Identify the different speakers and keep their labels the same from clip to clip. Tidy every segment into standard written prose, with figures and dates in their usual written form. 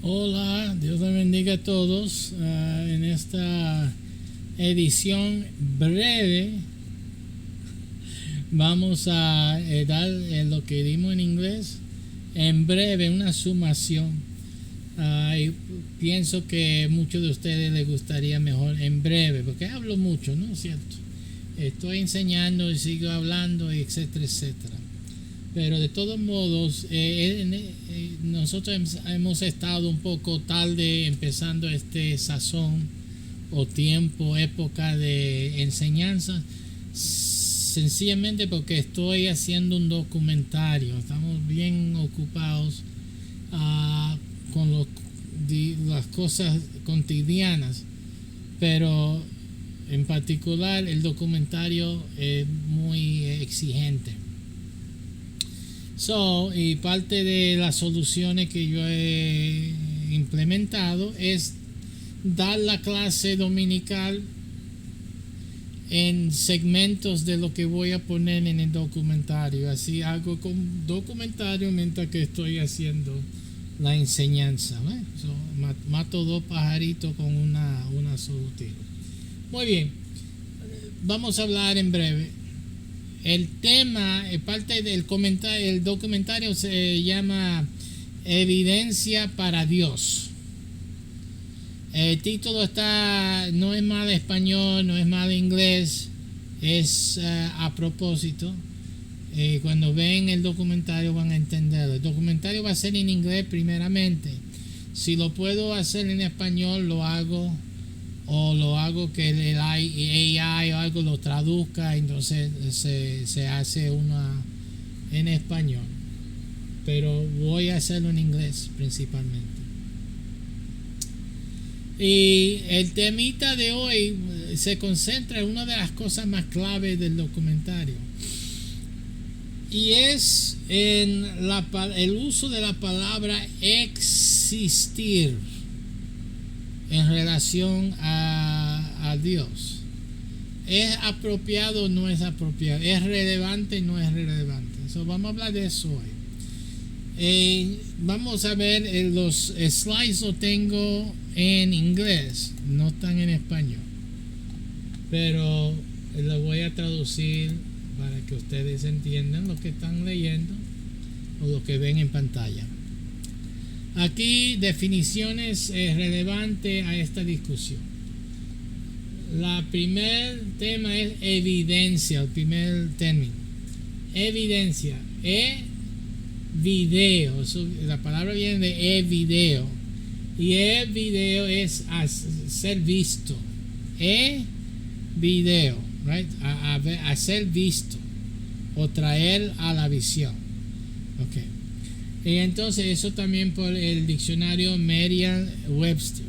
Speaker 1: Hola, Dios les bendiga a todos en esta edición breve. Vamos a dar lo que dimos en inglés en breve, una sumación. Y pienso que muchos de ustedes les gustaría mejor en breve, porque hablo mucho, ¿no es cierto? Estoy enseñando y sigo hablando, etcétera, etcétera. Pero de todos modos, nosotros hemos estado un poco tarde empezando este sazón o tiempo, época de enseñanza, sencillamente porque estoy haciendo un documentario. Estamos bien ocupados con las cosas cotidianas, pero en particular el documentario es muy exigente. Y parte de las soluciones que yo he implementado es dar la clase dominical en segmentos de lo que voy a poner en el documentario. Así hago con documentario mientras que estoy haciendo la enseñanza. Mato dos pajaritos con una solo tiro. Muy bien, vamos a hablar en breve. El tema, parte del comentario, el documentario se llama Evidencia para Dios. El título no es mal español, no es mal inglés, es a propósito. Cuando ven el documentario van a entenderlo. El documentario va a ser en inglés primeramente. Si lo puedo hacer en español, lo hago. O lo hago que el AI o algo lo traduzca, entonces se hace una en español. Pero voy a hacerlo en inglés principalmente. Y el temita de hoy se concentra en una de las cosas más claves del documentario. Y es en el uso de la palabra existir en relación a Dios. ¿Es apropiado o no es apropiado? ¿Es relevante o no es relevante? Vamos a hablar de eso hoy. Vamos a ver, los slides los tengo en inglés, no están en español, pero lo voy a traducir para que ustedes entiendan lo que están leyendo o lo que ven en pantalla. Aquí definiciones relevantes a esta discusión. La primer tema es evidencia, el primer término. Evidencia, video, la palabra viene de video, y video es ser visto. Video, right? A ser visto o traer a la visión. Okay. Y entonces eso también por el diccionario Merriam-Webster.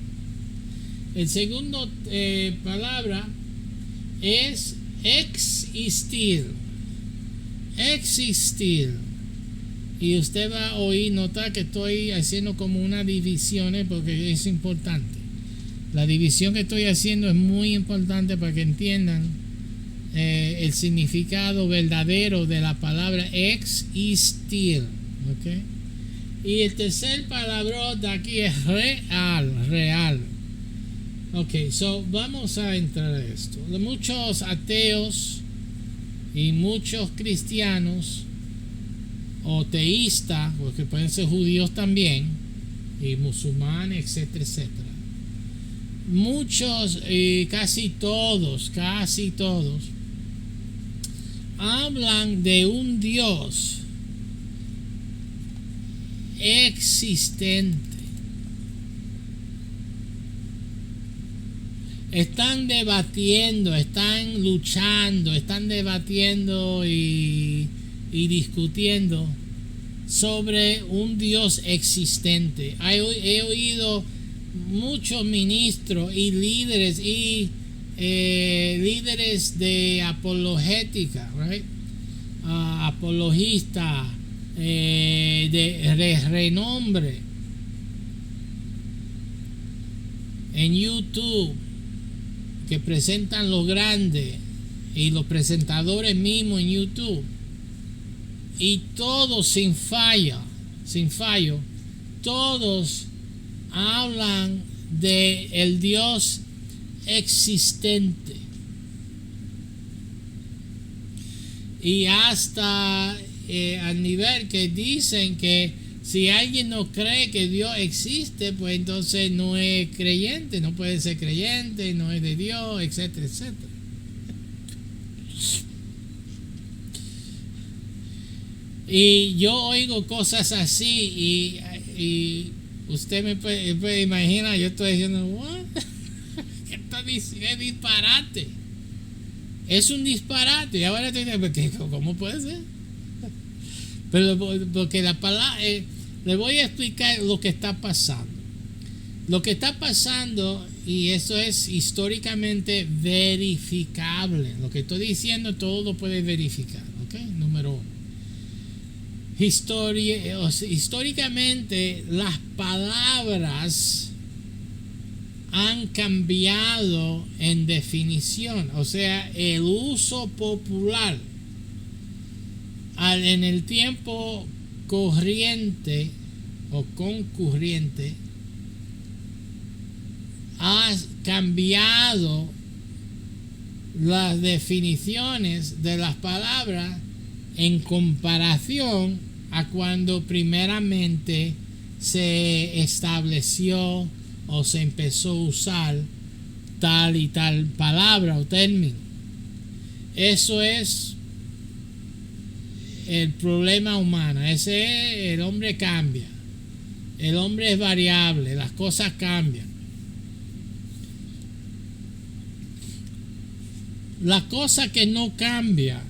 Speaker 1: El segundo palabra es existir. Existir. Y usted va a oír, notar que estoy haciendo como una división porque es importante. La división que estoy haciendo es muy importante para que entiendan el significado verdadero de la palabra existir. ¿Okay? Y el tercer palabra de aquí es real. Ok, vamos a entrar a esto. Muchos ateos y muchos cristianos o teístas, porque pueden ser judíos también, y musulmanes, etcétera, etcétera. Muchos, casi todos, hablan de un Dios existente. Están debatiendo, están luchando, están debatiendo y discutiendo sobre un Dios existente. He oído muchos ministros y líderes de apologética, right? Apologistas de renombre en YouTube que presentan lo grande, y los presentadores mismos en YouTube, y todos sin fallo, todos hablan de el Dios existente, y hasta al nivel que dicen que si alguien no cree que Dios existe, pues entonces no es creyente, no puede ser creyente, no es de Dios, etcétera, etcétera. Y yo oigo cosas así y usted me puede imaginar, yo estoy diciendo, ¿what? ¿Qué está diciendo? Es disparate. Es un disparate. Y ahora estoy diciendo, ¿cómo puede ser? Pero porque la palabra, le voy a explicar lo que está pasando. Lo que está pasando, y eso es históricamente verificable. Lo que estoy diciendo, todo lo puede verificar. ¿Ok? Número uno. Históricamente, las palabras han cambiado en definición. O sea, el uso popular en el tiempo corriente o concurriente ha cambiado las definiciones de las palabras en comparación a cuando primeramente se estableció o se empezó a usar tal y tal palabra o término. Eso es el problema humano. Ese es, el hombre cambia, el hombre es variable, las cosas cambian. La cosa que no cambia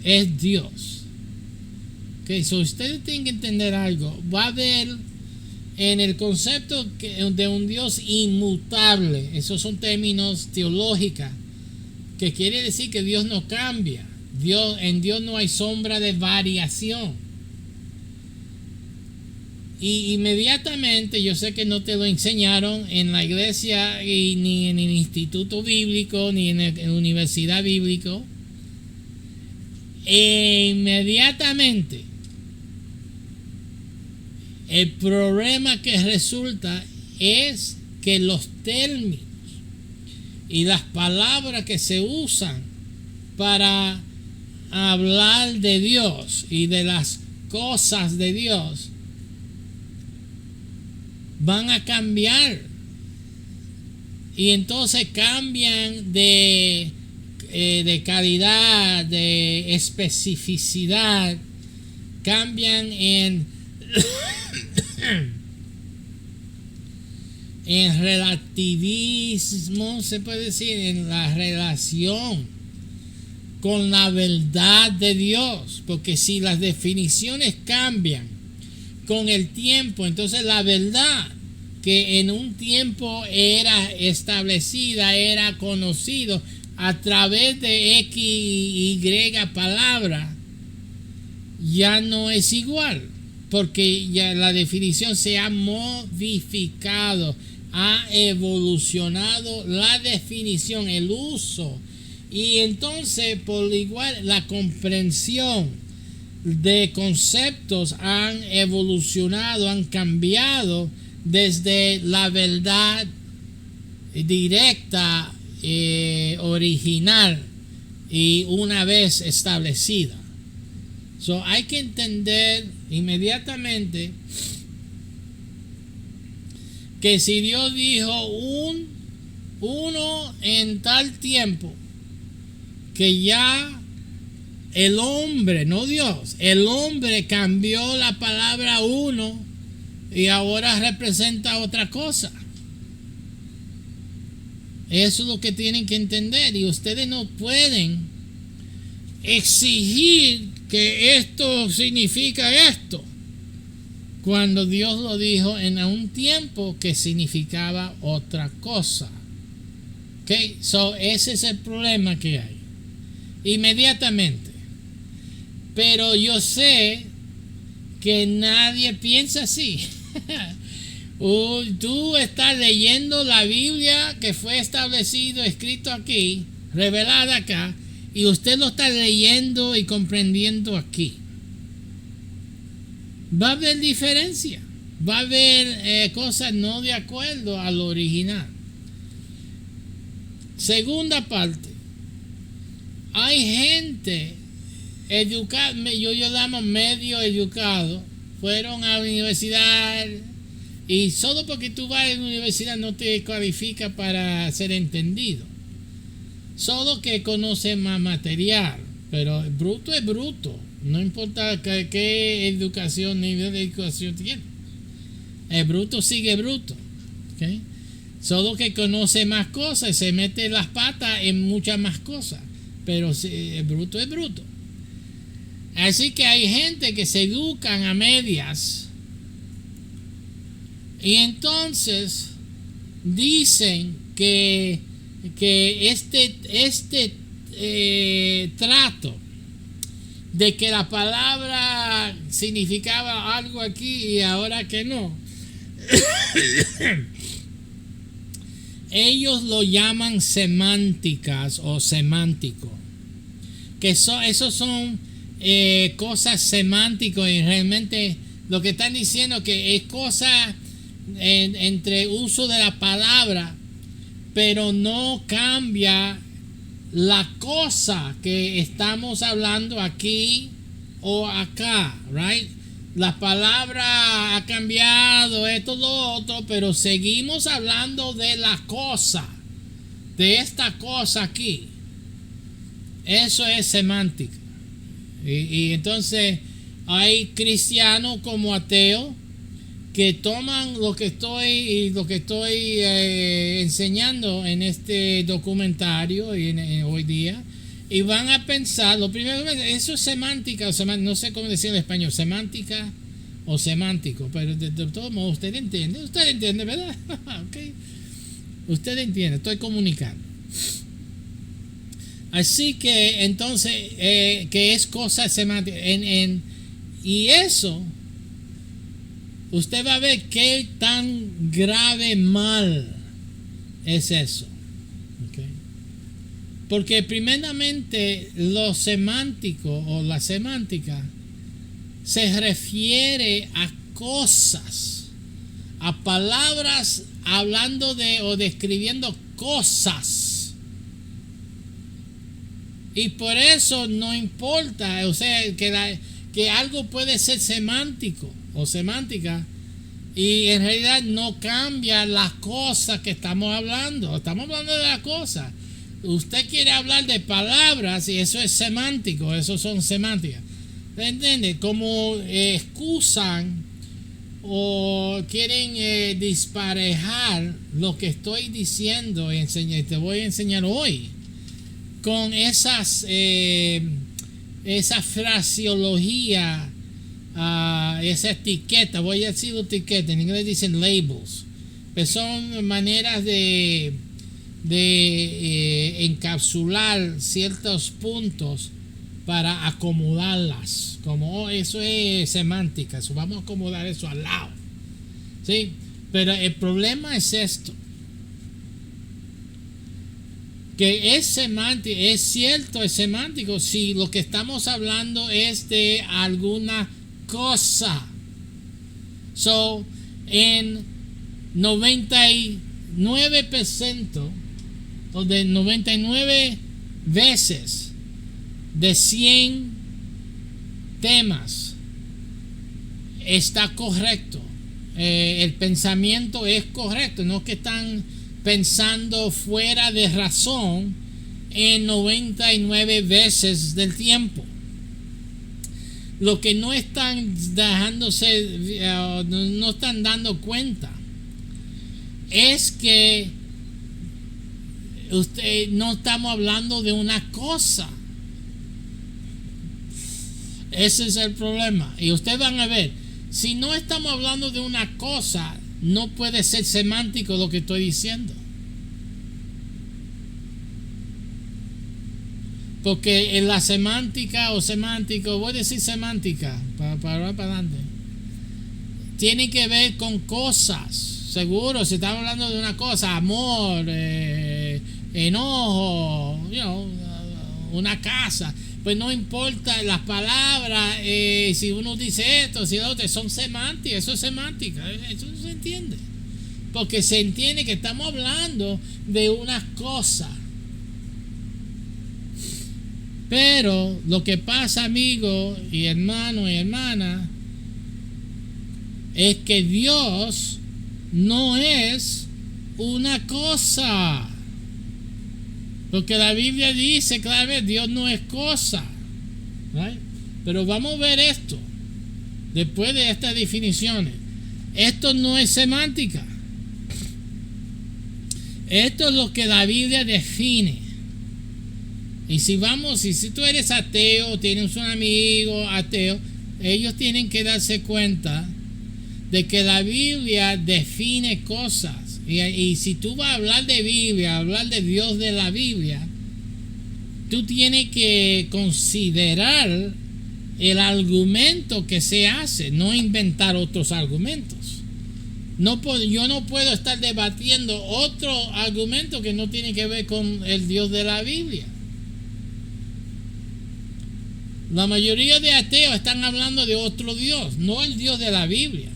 Speaker 1: es Dios. Okay, so ustedes tienen que entender algo. Va a haber en el concepto de un Dios inmutable. Esos son términos teológicos, que quiere decir que Dios no cambia. En Dios no hay sombra de variación. Y inmediatamente, yo sé que no te lo enseñaron en la iglesia, ni en el instituto bíblico, ni en la universidad bíblico. Inmediatamente, el problema que resulta es que los términos y las palabras que se usan para hablar de Dios y de las cosas de Dios van a cambiar, y entonces cambian de calidad, de especificidad, cambian en relativismo, se puede decir, en la relación con la verdad de Dios, porque si las definiciones cambian con el tiempo, entonces la verdad que en un tiempo era establecida, era conocido a través de X y Y palabra, ya no es igual, porque ya la definición se ha modificado, ha evolucionado la definición, el uso, y entonces por igual la comprensión de conceptos han evolucionado, han cambiado desde la verdad directa, original y una vez establecida. So, hay que entender inmediatamente que si Dios dijo uno en tal tiempo, que ya el hombre, no Dios, el hombre cambió la palabra uno y ahora representa otra cosa. Eso es lo que tienen que entender, y ustedes no pueden exigir que esto significa esto cuando Dios lo dijo en un tiempo que significaba otra cosa. Okay, so ese es el problema que hay inmediatamente. Pero yo sé que nadie piensa así. Tú estás leyendo la Biblia que fue establecido, escrito aquí, revelada acá, y usted lo está leyendo y comprendiendo aquí. Va a haber diferencia, va a haber cosas no de acuerdo al original. Segunda parte, hay gente educada, yo llamo medio educado, fueron a la universidad, y solo porque tú vas a la universidad no te cualifica para ser entendido. Solo que conoce más material, pero bruto es bruto, no importa qué educación, nivel de educación tiene. El bruto sigue bruto, ¿okay? Solo que conoce más cosas, se mete las patas en muchas más cosas, pero el bruto es bruto. Así que hay gente que se educan a medias y entonces dicen que este trato de que la palabra significaba algo aquí y ahora que no, ellos lo llaman semánticas o semántico, que esos son cosas semánticas, y realmente lo que están diciendo que es cosa entre uso de la palabra, pero no cambia la cosa que estamos hablando aquí o acá, right? La palabra ha cambiado, esto, lo otro, pero seguimos hablando de la cosa, de esta cosa aquí. Eso es semántica. Y entonces hay cristianos como ateos que toman lo que estoy enseñando en este documentario y hoy día, y van a pensar, lo primero, eso es semántica, no sé cómo decir en español, semántica o semántico, pero de todos modos usted entiende, ¿verdad? Okay. Usted entiende, estoy comunicando. Así que entonces, que es cosa semántica, y eso, usted va a ver qué tan grave mal es eso. Okay. Porque primeramente lo semántico o la semántica se refiere a cosas, a palabras hablando de o describiendo cosas. Y por eso no importa, o sea, que algo puede ser semántico o semántica y en realidad no cambia las cosas que estamos hablando. Estamos hablando de las cosas. Usted quiere hablar de palabras y eso es semántico, eso son semánticas. ¿Entiende? Como excusan o quieren disparejar lo que estoy diciendo y te voy a enseñar hoy con esa fraseología, esa etiqueta, voy a decir etiqueta, en inglés dicen labels, pero son maneras de encapsular ciertos puntos para acomodarlas, como eso es semántica, eso vamos a acomodar eso al lado, ¿sí? Pero el problema es esto, que es semántico, es cierto, es semántico si lo que estamos hablando es de alguna cosa. So, en 99% o de 99 veces de 100 temas está correcto, el pensamiento es correcto, no que están pensando fuera de razón en 99 veces del tiempo. Lo que no están dejándose, no están dando cuenta es que no estamos hablando de una cosa. Ese es el problema. Y ustedes van a ver, si no estamos hablando de una cosa, no puede ser semántico lo que estoy diciendo. Porque en la semántica o semántico, voy a decir semántica para adelante, tiene que ver con cosas. Seguro, si estamos hablando de una cosa, amor, enojo, una casa, pues no importa las palabras, si uno dice esto, si lo otro, son semánticas, eso es semántica, eso se entiende. Porque se entiende que estamos hablando de una cosa. Pero lo que pasa, amigo y hermano y hermana, es que Dios no es una cosa. Porque la Biblia dice claramente, Dios no es cosa. ¿Right? Pero vamos a ver esto. Después de estas definiciones. Esto no es semántica. Esto es lo que la Biblia define. Y si tú eres ateo, tienes un amigo ateo, ellos tienen que darse cuenta de que la Biblia define cosas. Y si tú vas a hablar de Biblia, hablar de Dios de la Biblia, tú tienes que considerar el argumento que se hace, no inventar otros argumentos. Yo no puedo estar debatiendo otro argumento que no tiene que ver con el Dios de la Biblia. La mayoría de ateos están hablando de otro Dios, no el Dios de la Biblia.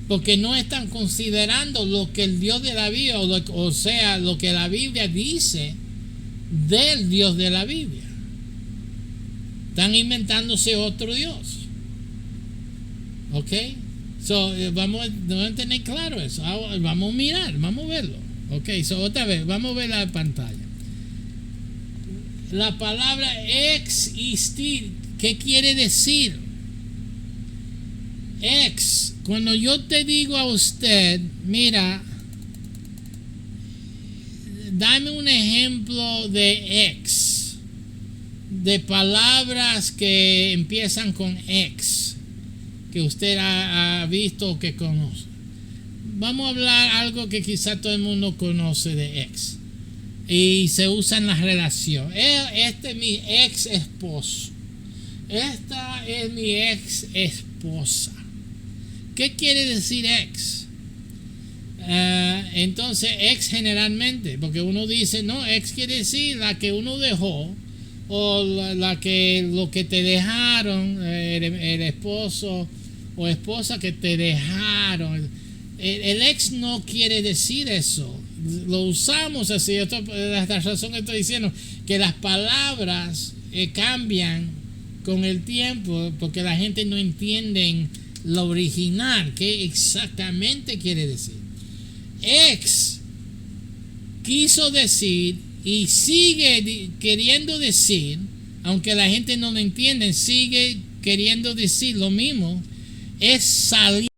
Speaker 1: Porque no están considerando lo que el Dios de la Biblia, o sea, lo que la Biblia dice del Dios de la Biblia. Están inventándose otro Dios. ¿Ok? Vamos a tener claro eso. Vamos a mirar, vamos a verlo. ¿Ok? Otra vez, vamos a ver la pantalla. La palabra existir, ¿qué quiere decir? Cuando yo te digo a usted, mira, dame un ejemplo de de palabras que empiezan con que usted ha visto o que conoce. Vamos a hablar algo que quizá todo el mundo conoce de ex y se usa en la relación. Este es mi ex esposo. Esta es mi ex esposa. ¿Qué quiere decir ex? Entonces ex generalmente, porque uno dice, no, ex quiere decir la que uno dejó o la que lo que te dejaron, el esposo o esposa que te dejaron. El ex no quiere decir eso. Lo usamos así. Esto es la razón que estoy diciendo, que las palabras cambian con el tiempo porque la gente no entiende lo original, qué exactamente quiere decir. Ex quiso decir y sigue queriendo decir, aunque la gente no lo entiende, sigue queriendo decir lo mismo, es salir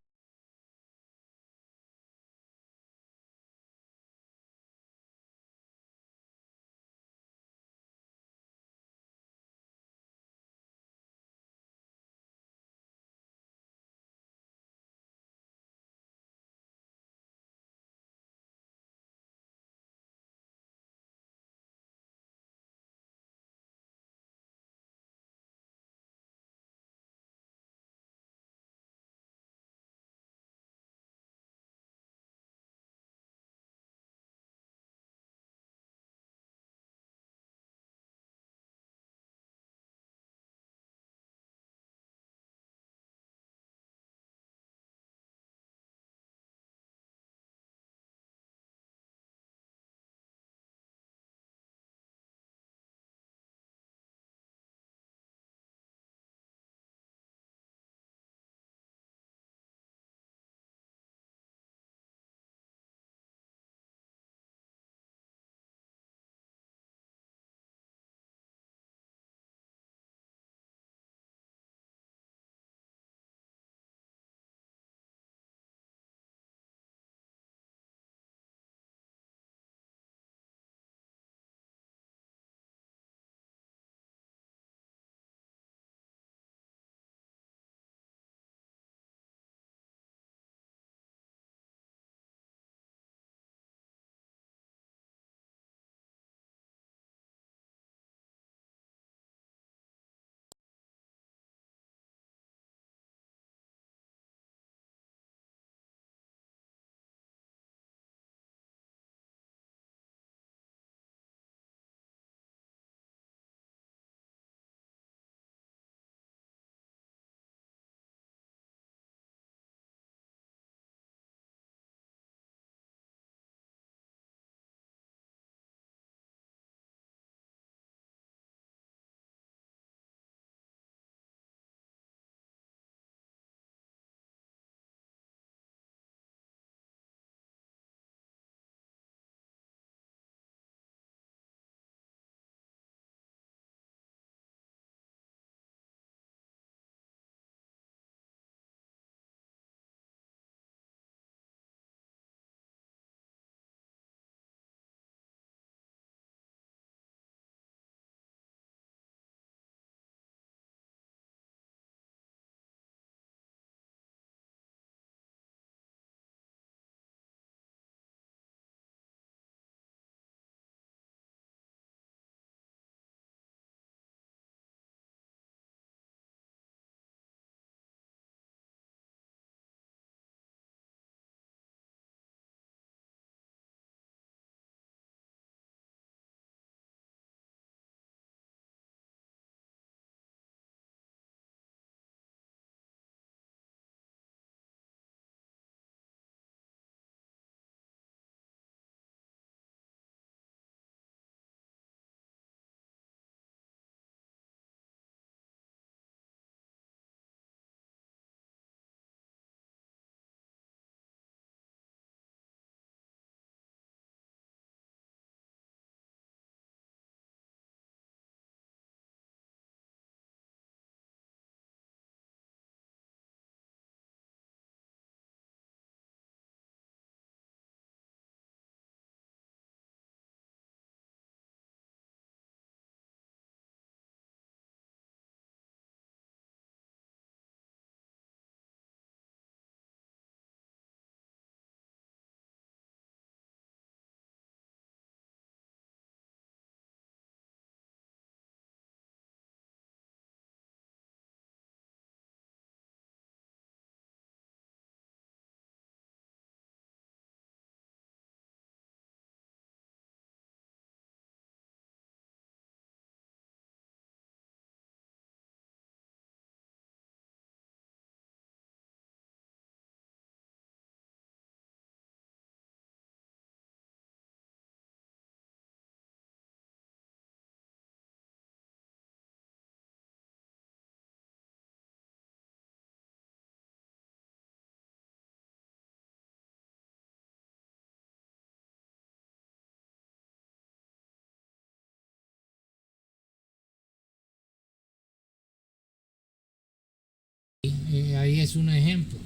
Speaker 1: es un ejemplo.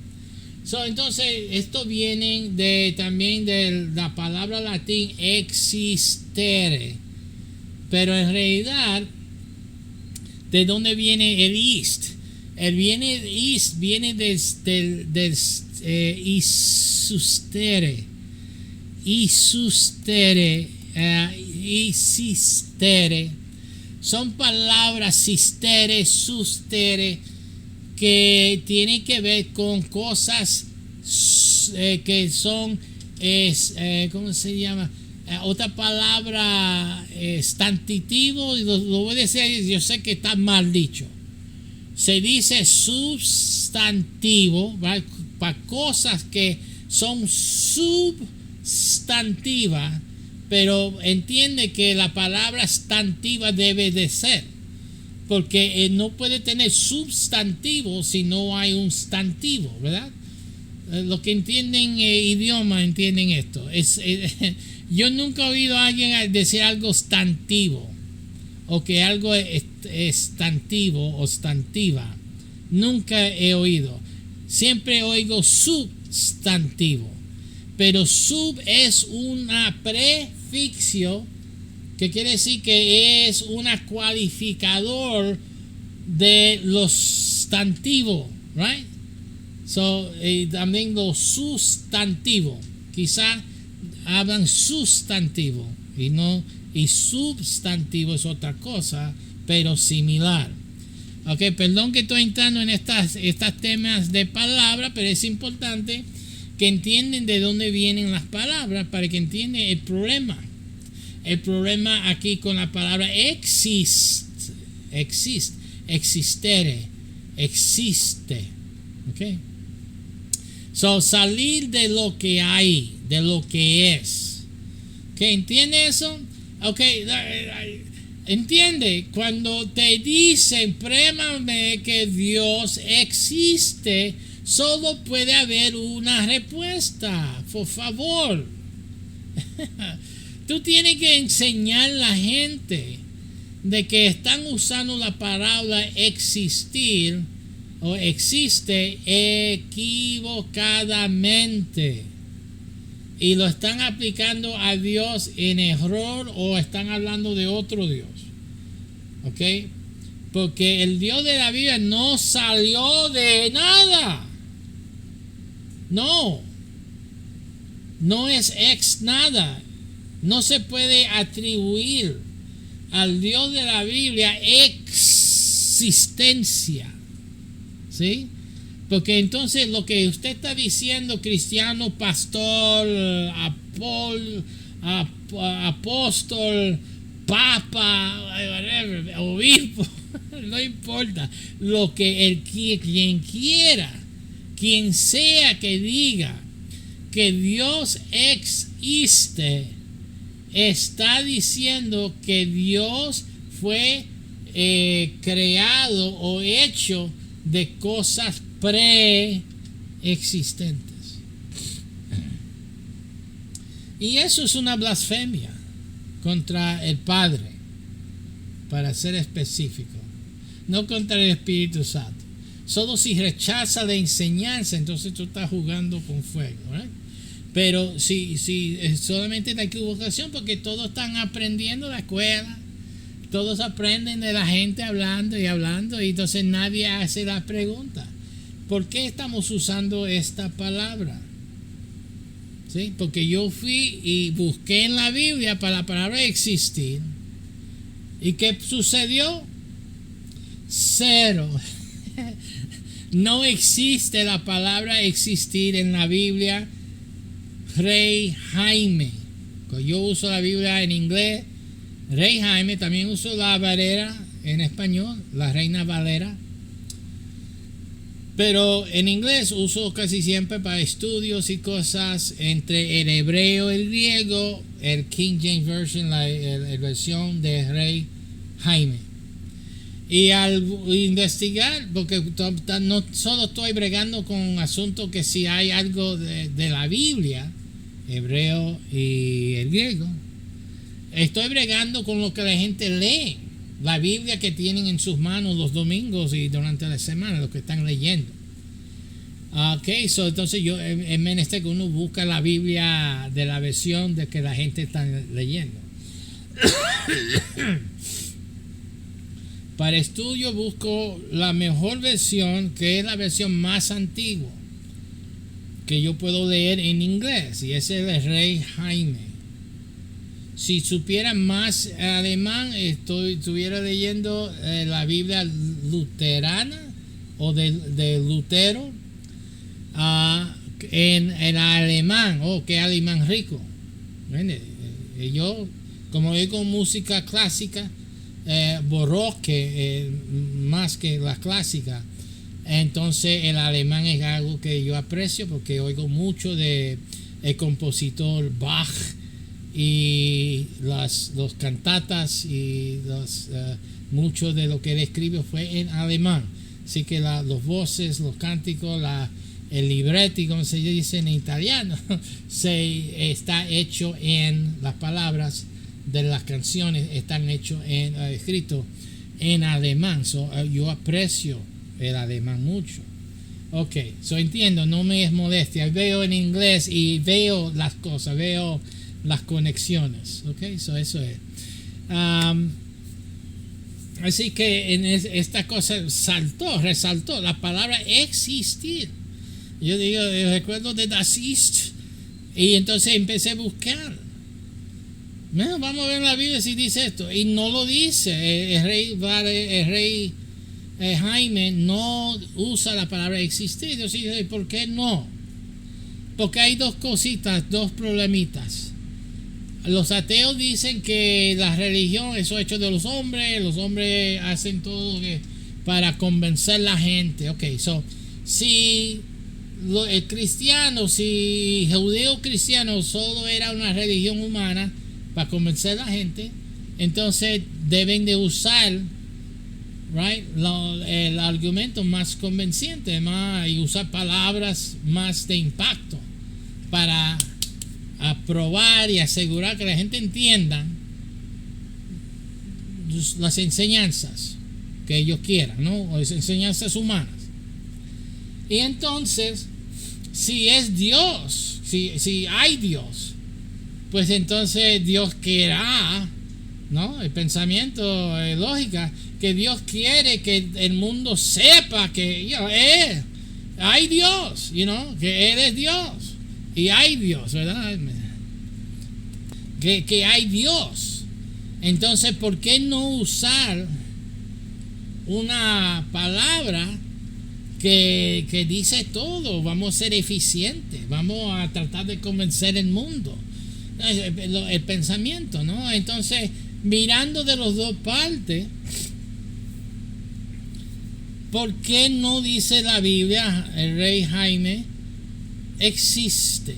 Speaker 1: Entonces, esto viene también de la palabra latín existere. Pero en realidad, ¿de dónde viene el ist? Viene del isustere. Isistere. Son palabras sistere, sustere, que tienen que ver con cosas que son, ¿cómo se llama? Otra palabra, sustantivo, y lo voy a decir, yo sé que está mal dicho. Se dice sustantivo, ¿verdad? Para cosas que son substantivas, pero entiende que la palabra sustantiva debe de ser, porque no puede tener sustantivo si no hay un sustantivo, ¿verdad? Los que entienden idioma entienden esto. Yo nunca he oído a alguien decir algo sustantivo o que algo es sustantivo o sustantiva. Nunca he oído. Siempre oigo sustantivo. Pero sub es una prefixio que quiere decir que es un cualificador de los sustantivos, right? También los sustantivos. Quizá hablan sustantivo y substantivo es otra cosa, pero similar. Ok, perdón que estoy entrando en estas temas de palabras, pero es importante que entiendan de dónde vienen las palabras para que entiendan el problema. El problema aquí con la palabra existere, existe. Ok. Salir de lo que hay, de lo que es. ¿Qué? ¿Entiende eso? Ok. Entiende, cuando te dicen, pruébame que Dios existe, solo puede haber una respuesta. Por favor. Tú tienes que enseñar a la gente de que están usando la palabra existir o existe equivocadamente y lo están aplicando a Dios en error o están hablando de otro Dios. ¿Ok? Porque el Dios de la Biblia no salió de nada. No es ex nada. No se puede atribuir al Dios de la Biblia existencia. ¿Sí? Porque entonces lo que usted está diciendo, cristiano, pastor, apóstol, papa, obispo, no importa, lo que quien quiera, quien sea que diga que Dios existe, está diciendo que Dios fue creado o hecho de cosas preexistentes. Y eso es una blasfemia contra el Padre, para ser específico, no contra el Espíritu Santo. Solo si rechaza la enseñanza, entonces tú estás jugando con fuego, ¿right? Pero si es solamente la equivocación, porque todos están aprendiendo en la escuela, todos aprenden de la gente hablando, y entonces nadie hace la pregunta: ¿por qué estamos usando esta palabra? ¿Sí? Porque yo fui y busqué en la Biblia para la palabra existir. ¿Y qué sucedió? Cero. No existe la palabra existir en la Biblia. Rey Jaime. Yo uso la Biblia en inglés. Rey Jaime. También uso la Valera en español, la Reina Valera. Pero en inglés uso casi siempre para estudios y cosas entre el hebreo y el griego, el King James Version, la versión de Rey Jaime. Y al investigar, porque no solo estoy bregando con asuntos que si hay algo de la Biblia, hebreo y el griego, estoy bregando con lo que la gente lee, la Biblia que tienen en sus manos los domingos y durante la semana, lo que están leyendo. Ok, so, entonces yo es menester que uno busca la Biblia de la versión de que la gente está leyendo. Para estudio busco la mejor versión, que es la versión más antigua que yo puedo leer en inglés, y ese es el Rey Jaime. Si supiera más alemán, estuviera leyendo la Biblia luterana o de Lutero, en alemán. Que alemán rico. Yo, como oigo música clásica, barroque, más que la clásica, entonces el alemán es algo que yo aprecio, porque oigo mucho de el compositor Bach y los cantatas, y mucho de lo que él escribe fue en alemán. Así que los voces, los cánticos, el libreto, como se dice en italiano, está hecho en las palabras de las canciones, están hechos escritos en alemán. Yo aprecio el alemán mucho. Ok, entiendo, no me es molestia. Veo en inglés y veo las cosas, veo las conexiones. Ok, eso es. Así que en esta cosa resaltó la palabra existir. Yo recuerdo de Das Ist, y entonces empecé a buscar. Bueno, vamos a ver la Biblia si dice esto, y no lo dice. El rey Jaime no usa la palabra existir. Yo dije, ¿por qué no? Porque hay dos cositas, dos problemitas. Los ateos dicen que la religión es hecho de los hombres hacen todo para convencer a la gente. Ok, si el cristiano, si judeo cristiano solo era una religión humana para convencer a la gente, entonces deben de usar el argumento más convenciente, y usar palabras más de impacto para aprobar y asegurar que la gente entienda las enseñanzas que ellos quieran, o las enseñanzas humanas. Y entonces, si es Dios, si hay Dios, pues entonces Dios querrá, el pensamiento, lógica, que Dios quiere que el mundo sepa que hay Dios, que Él es Dios, y hay Dios, ¿verdad? Que hay Dios. Entonces, ¿por qué no usar una palabra que dice todo? Vamos a ser eficientes, vamos a tratar de convencer el mundo, el pensamiento, Entonces, mirando de las dos partes, ¿por qué no dice la Biblia, el Rey Jaime existe?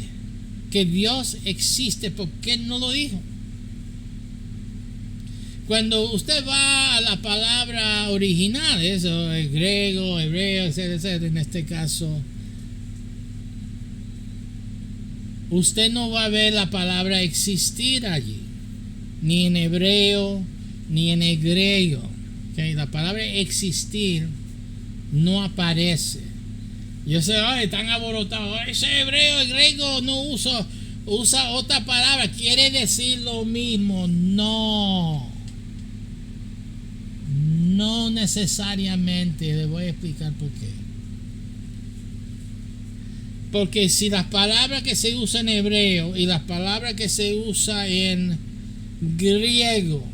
Speaker 1: Que Dios existe, ¿por qué no lo dijo? Cuando usted va a la palabra original, eso, el griego, hebreo, etcétera, en este caso, usted no va a ver la palabra existir allí, ni en hebreo, ni en el griego. ¿Okay? La palabra existir no aparece. Yo sé, están alborotados. Ese hebreo, el griego no usa otra palabra, quiere decir lo mismo. No necesariamente. Le voy a explicar por qué. Porque si las palabras que se usan en hebreo y las palabras que se usan en griego,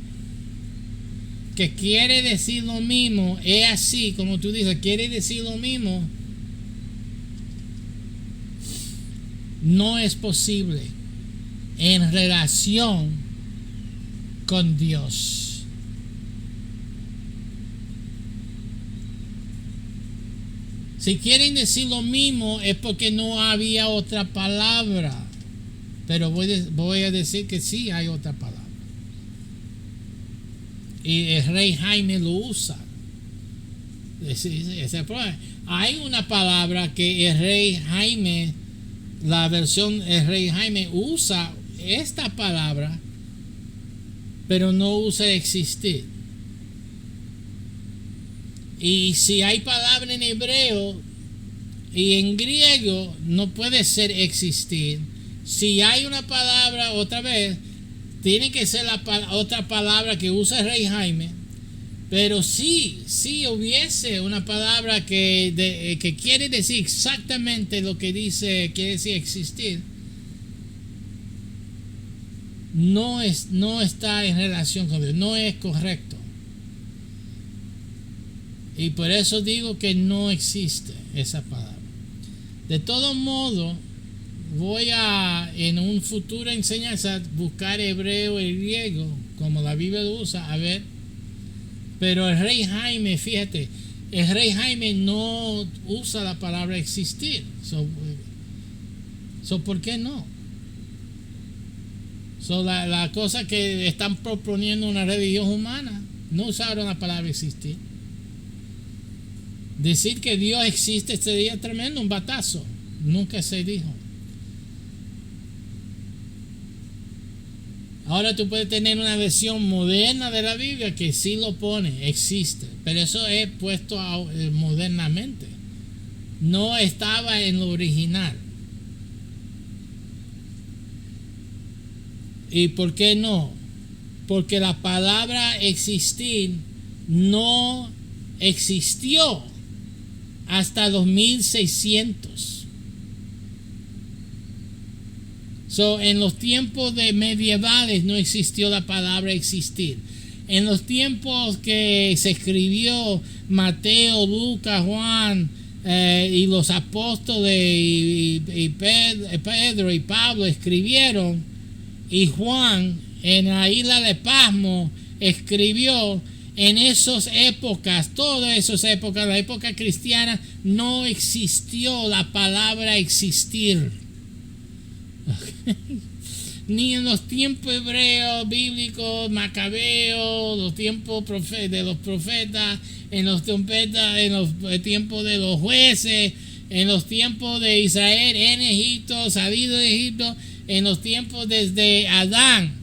Speaker 1: que quiere decir lo mismo, es así, como tú dices, quiere decir lo mismo, no es posible en relación con Dios. Si quieren decir lo mismo es porque no había otra palabra, pero voy a decir que sí hay otra palabra, y el Rey Jaime lo usa. Hay una palabra que el Rey Jaime, la versión el Rey Jaime usa esta palabra, pero no usa existir. Y si hay palabra en hebreo Y en griego no puede ser existir. Si hay una palabra, otra vez, tiene que ser otra palabra que usa el Rey Jaime. Pero si hubiese una palabra que quiere decir exactamente lo que dice, quiere decir existir, no está en relación con Dios, no es correcto. Y por eso digo que no existe esa palabra. De todo modo, voy a en un futuro enseñanza buscar hebreo y griego, como la Biblia lo usa, a ver. Pero el Rey Jaime, fíjate, el Rey Jaime no usa la palabra existir. ¿Por qué no? La cosa que están proponiendo una religión humana, no usaron la palabra existir. Decir que Dios existe sería tremendo, un batazo. Nunca se dijo. Ahora tú puedes tener una versión moderna de la Biblia que sí lo pone, existe. Pero eso es puesto modernamente. No estaba en lo original. ¿Y por qué no? Porque la palabra existir no existió hasta los 1600. En los tiempos medievales no existió la palabra existir. En los tiempos que se escribió Mateo, Lucas, Juan y los apóstoles y Pedro y Pablo escribieron, y Juan en la isla de Pasmo escribió, en esas épocas, todas esas épocas, la época cristiana, no existió la palabra existir. Ni en los tiempos hebreos, bíblicos, macabeos, los tiempos de los profetas, en los tiempos de los jueces, en los tiempos de Israel en Egipto, salido de Egipto, en los tiempos desde Adán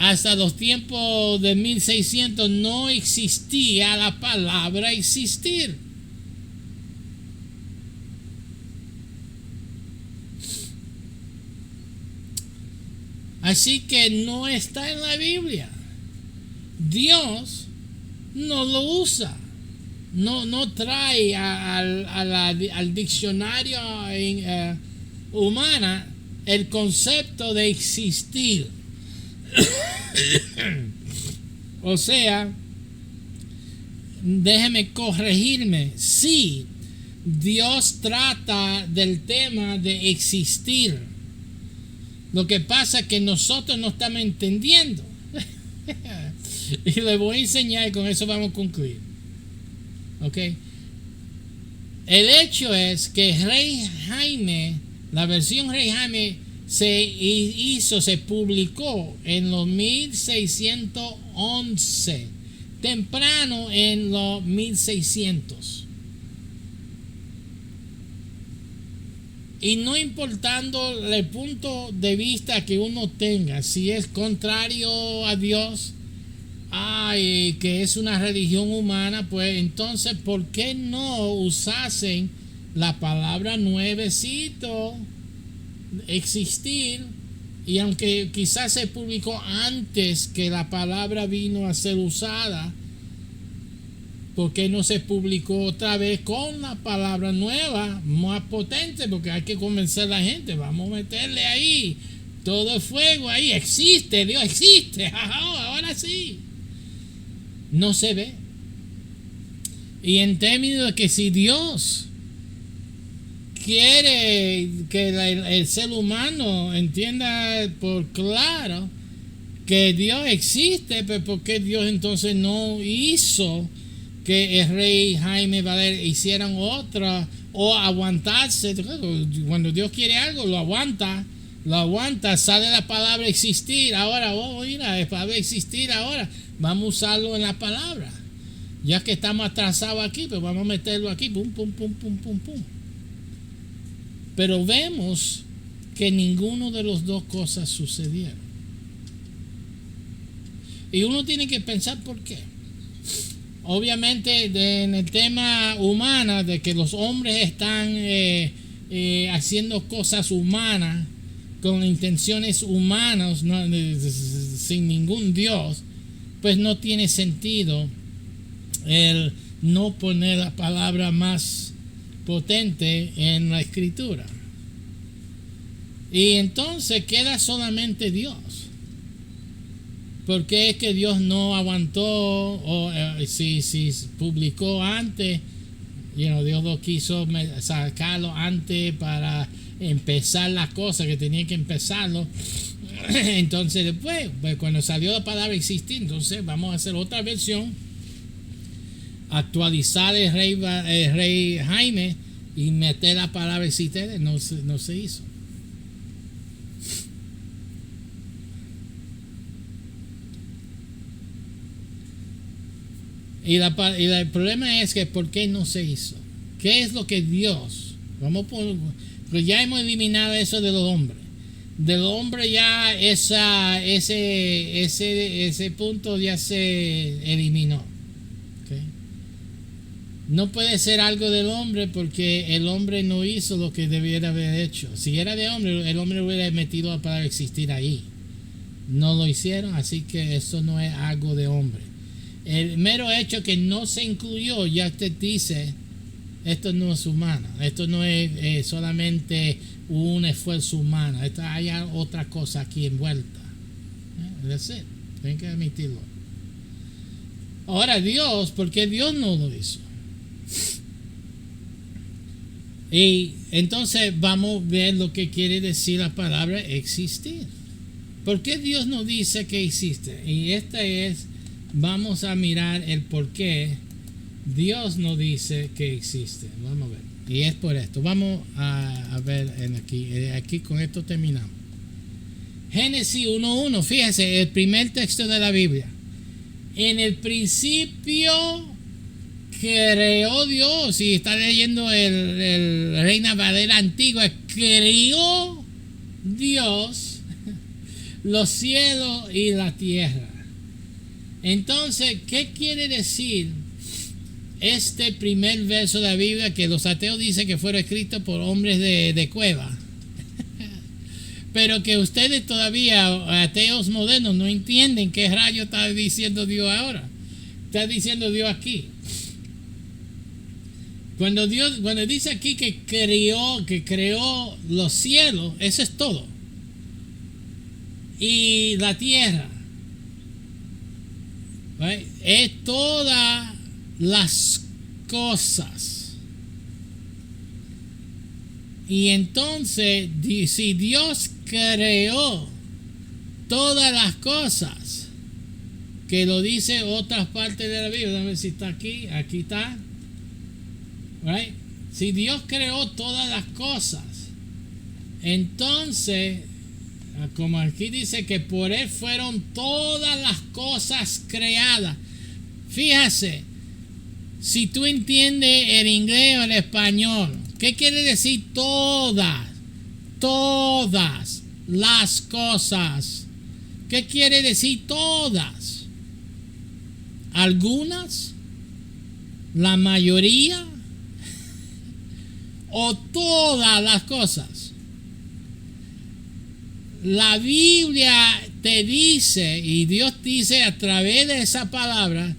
Speaker 1: hasta los tiempos de 1600 no existía la palabra existir. Así que no está en la Biblia. Dios no lo usa. No trae al diccionario humana el concepto de existir. O sea, déjeme corregirme. Sí, Dios trata del tema de existir. Lo que pasa es que nosotros no estamos entendiendo. Y le voy a enseñar y con eso vamos a concluir. ¿Ok? El hecho es que Rey Jaime, la versión Rey Jaime, se publicó en los 1611, temprano en los 1600. Y no importando el punto de vista que uno tenga, si es contrario a Dios, que es una religión humana, pues entonces, ¿por qué no usasen la palabra nuevecito, existir? Y aunque quizás se publicó antes que la palabra vino a ser usada, ¿por qué no se publicó otra vez con la palabra nueva, más potente? Porque hay que convencer a la gente. Vamos a meterle ahí todo el fuego ahí. Existe, Dios existe. Ahora sí. No se ve. Y en términos de que si Dios quiere que el ser humano entienda por claro que Dios existe, pues ¿por qué Dios entonces no hizo que el Rey Jaime Valera hicieran otra o aguantarse? Cuando Dios quiere algo, lo aguanta, sale la palabra existir. Ahora, mira, la palabra existir ahora, vamos a usarlo en la palabra. Ya que estamos atrasados aquí, pues vamos a meterlo aquí, pum, pum, pum, pum, pum, pum. Pero vemos que ninguno de las dos cosas sucedieron. Y uno tiene que pensar por qué. obviamente en el tema humano, de que los hombres están haciendo cosas humanas, con intenciones humanas, ¿no? Sin ningún Dios, pues no tiene sentido el no poner la palabra más potente en la escritura. Y entonces queda solamente Dios. Porque es que Dios no aguantó, o si publicó antes, Dios lo quiso sacarlo antes para empezar las cosas que tenía que empezarlo. Entonces después, pues, cuando salió la palabra existir, entonces vamos a hacer otra versión, actualizar el rey Jaime y meter la palabra existir. No se hizo. Y el problema es que ¿por qué no se hizo? ¿Qué es lo que Dios? Pues ya hemos eliminado eso de los hombres. Del hombre ya ese punto ya se eliminó. ¿Okay? No puede ser algo del hombre porque el hombre no hizo lo que debiera haber hecho. Si era de hombre, el hombre hubiera metido para existir ahí. No lo hicieron, así que eso no es algo de hombre. El mero hecho que no se incluyó ya te dice, esto no es humano, esto no es solamente un esfuerzo humano, hay otra cosa aquí envuelta. That's it. Tienen que admitirlo. Ahora Dios, ¿por qué Dios no lo hizo? Y entonces vamos a ver lo que quiere decir la palabra existir. ¿Por qué Dios no dice que existe? Y vamos a mirar el por qué Dios no dice que existe. Vamos a ver. Y es por esto. Vamos a ver aquí con esto terminamos. Génesis 1:1. Fíjese, el primer texto de la Biblia. En el principio creó Dios. Y está leyendo el Reina Valera antigua. Creó Dios los cielos y la tierra. Entonces, ¿qué quiere decir este primer verso de la Biblia que los ateos dicen que fueron escritos por hombres de cueva? Pero que ustedes todavía, ateos modernos, no entienden qué rayo está diciendo Dios ahora. Está diciendo Dios aquí. Cuando dice aquí que creó los cielos, eso es todo. Y la tierra. Right? Es todas las cosas. Y entonces, si Dios creó todas las cosas, que lo dice otras partes de la Biblia, a ver si está aquí está. Right? Si Dios creó todas las cosas, entonces, como aquí dice que por él fueron todas las cosas creadas. Fíjese, si tú entiendes el inglés o el español, ¿qué quiere decir todas? Todas las cosas. ¿Qué quiere decir todas? ¿Algunas? ¿La mayoría? ¿O todas las cosas? La Biblia te dice, y Dios dice a través de esa palabra,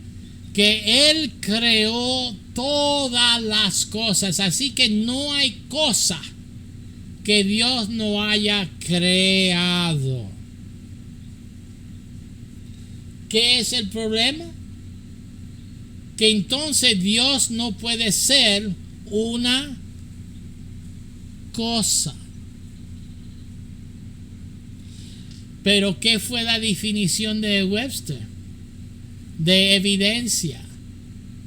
Speaker 1: que Él creó todas las cosas. Así que no hay cosa que Dios no haya creado. ¿Qué es el problema? Que entonces Dios no puede ser una cosa. Pero ¿qué fue la definición de Webster? De evidencia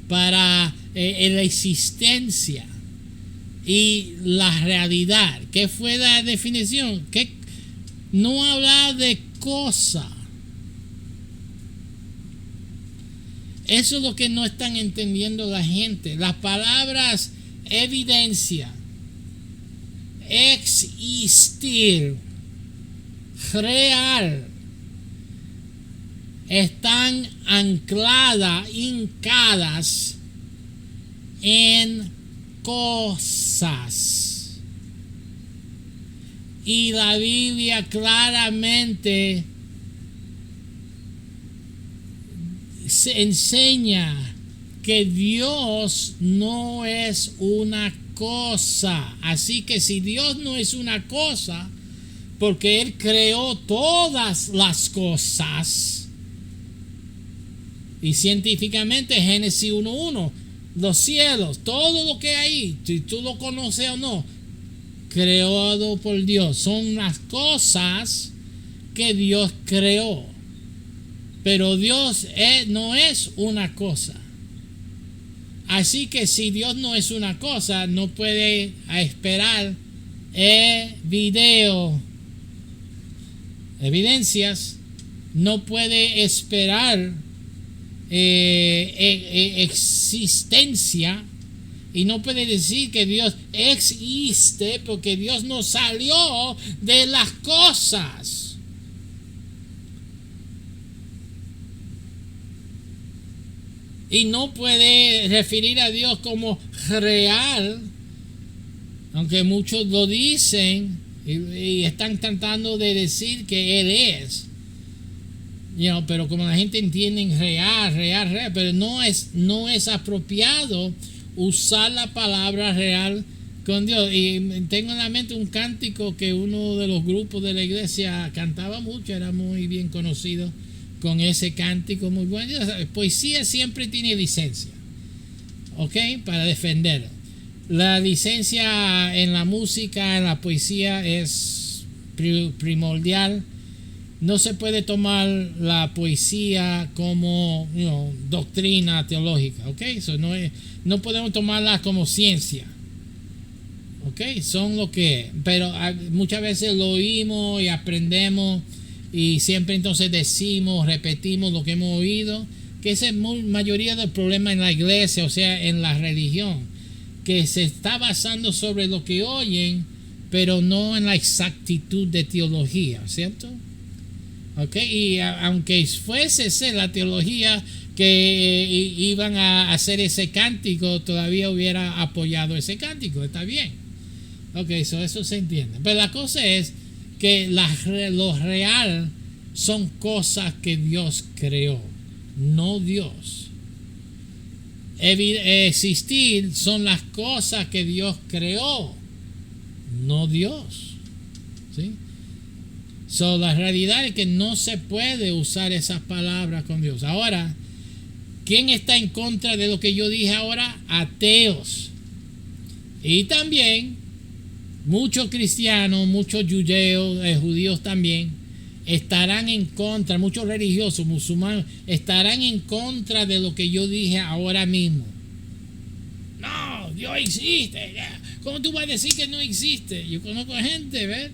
Speaker 1: para la existencia y la realidad. ¿Qué fue la definición? Que no habla de cosa. Eso es lo que no están entendiendo la gente. Las palabras evidencia, existir, real, están ancladas, hincadas en cosas. Y la Biblia claramente se enseña que Dios no es una cosa. Así que si Dios no es una cosa, porque Él creó todas las cosas, y científicamente Génesis 1:1, los cielos, todo lo que hay, si tú lo conoces o no, creado por Dios, son las cosas que Dios creó. Pero Dios no es una cosa. Así que si Dios no es una cosa, no puede esperar evidencias, no puede esperar existencia, y no puede decir que Dios existe, porque Dios no salió de las cosas. Y no puede referir a Dios como real, aunque muchos lo dicen y están tratando de decir que Él es. Pero como la gente entiende real, pero no es apropiado usar la palabra real con Dios. Y tengo en la mente un cántico que uno de los grupos de la iglesia cantaba mucho, era muy bien conocido con ese cántico muy bueno. Poesía siempre tiene licencia, ¿ok? Para defenderlo. La licencia en la música, en la poesía es primordial. No se puede tomar la poesía como doctrina teológica, ¿ok? No podemos tomarla como ciencia, ¿ok? Son lo que es. Pero muchas veces lo oímos y aprendemos, y siempre entonces repetimos lo que hemos oído, que esa es la mayoría del problema en la iglesia, o sea, en la religión, que se está basando sobre lo que oyen, pero no en la exactitud de teología, ¿cierto? Okay, y aunque fuese la teología que iban a hacer ese cántico, todavía hubiera apoyado ese cántico, está bien. Eso se entiende. Pero la cosa es que lo real son cosas que Dios creó, no Dios. Existir son las cosas que Dios creó, no Dios. ¿Sí? La realidad es que no se puede usar esas palabras con Dios. Ahora, ¿quién está en contra de lo que yo dije ahora? Ateos. Y también muchos cristianos, muchos judíos también, estarán en contra, muchos religiosos, musulmanes, estarán en contra de lo que yo dije ahora mismo. No, Dios existe. ¿Cómo tú vas a decir que no existe? Yo conozco gente, ¿ves?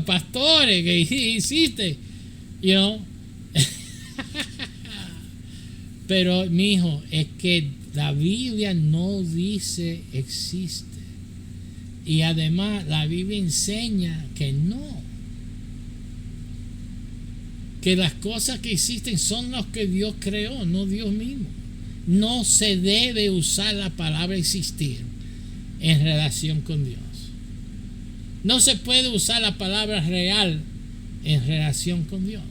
Speaker 1: Pastores que existe, pero mi hijo, es que la Biblia no dice existe, y además la Biblia enseña que no, que las cosas que existen son las que Dios creó, no Dios mismo. No se debe usar la palabra existir en relación con Dios. No se puede usar la palabra real en relación con Dios.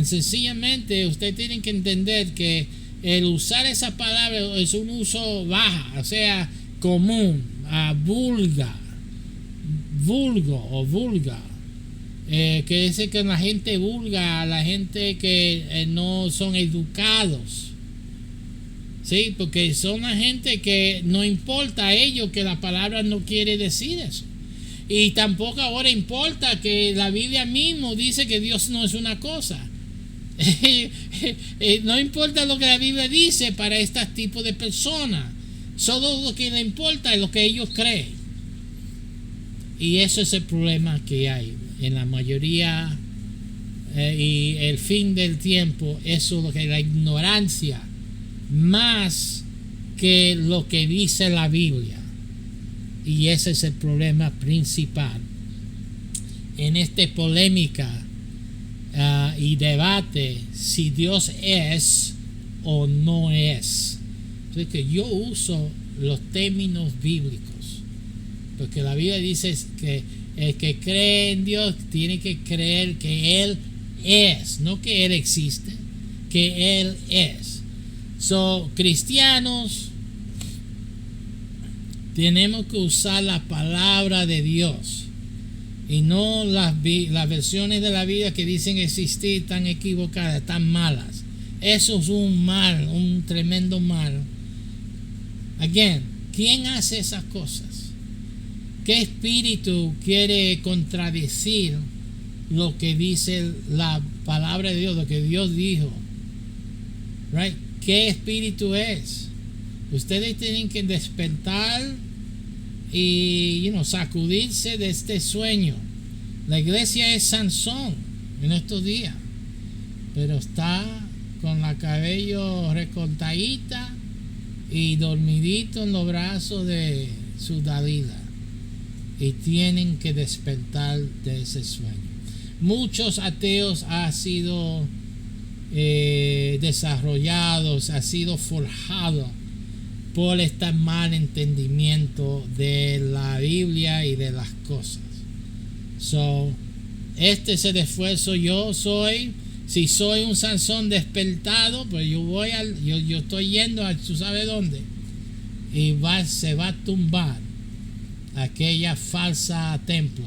Speaker 1: Sencillamente usted tiene que entender que el usar esa palabra es un uso baja, o sea, común, vulgar, que dice que la gente vulgar, la gente que no son educados, ¿sí? Porque son la gente que no importa a ellos que la palabra no quiere decir eso. Y tampoco ahora importa que la Biblia mismo dice que Dios no es una cosa. No importa lo que la Biblia dice para este tipo de personas. Solo lo que le importa es lo que ellos creen. Y eso es el problema que hay en la mayoría. Y el fin del tiempo, eso es lo que es la ignorancia, más que lo que dice la Biblia. Y ese es el problema principal en esta polémica y debate si Dios es o no es. Entonces que yo uso los términos bíblicos, porque la Biblia dice que el que cree en Dios tiene que creer que Él es, no que Él existe, que Él es. So, cristianos, tenemos que usar la palabra de Dios y no las versiones de la Biblia que dicen existir tan equivocadas, tan malas. Eso es un mal, un tremendo mal. Again, ¿quién hace esas cosas? ¿Qué espíritu quiere contradecir lo que dice la palabra de Dios, lo que Dios dijo? Right? ¿Qué espíritu es? Ustedes tienen que despertar y sacudirse de este sueño. La iglesia es Sansón en estos días, pero está con la cabello recortadita y dormidito en los brazos de su Dalila, y tienen que despertar de ese sueño. Muchos ateos han sido desarrollados, ha sido forjado por este mal entendimiento de la Biblia y de las cosas. Este es el esfuerzo. Si soy un Sansón despertado, pues yo estoy yendo a tú sabes dónde, y se va a tumbar aquella falsa templo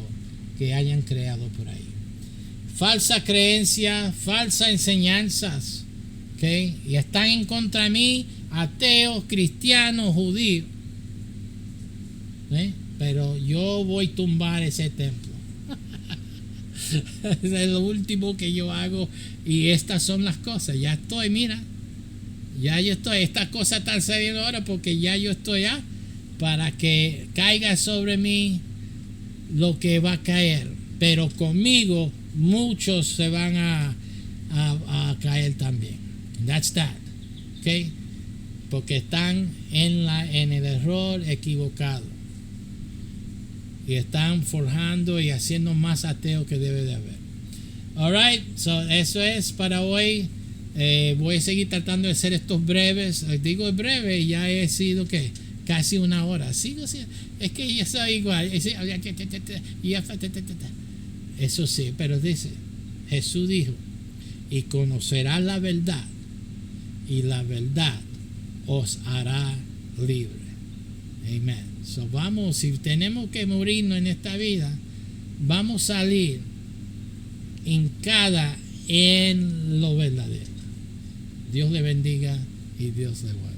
Speaker 1: que hayan creado por ahí. Falsa creencia, falsas enseñanzas, ¿okay? Y están en contra de mí, ateos, cristianos, judíos, ¿eh? Pero yo voy a tumbar ese templo. Es lo último que yo hago, y estas son las cosas. Ya estoy, mira, ya yo estoy. Estas cosas están saliendo ahora porque ya yo estoy para que caiga sobre mí lo que va a caer, pero conmigo muchos se van a caer también. That's that. Okay? Porque están en el error equivocado y están forjando y haciendo más ateo que debe de haber. Alright, so eso es para hoy. Voy a seguir tratando de hacer estos breves. Digo breve, ya he sido casi una hora. Sigo, es que ya soy igual. Eso sí, pero dice, Jesús dijo, y conocerás la verdad, y la verdad os hará libre. Amén. So vamos, si tenemos que morirnos en esta vida, vamos a salir hincada en lo verdadero. Dios le bendiga y Dios le guarde.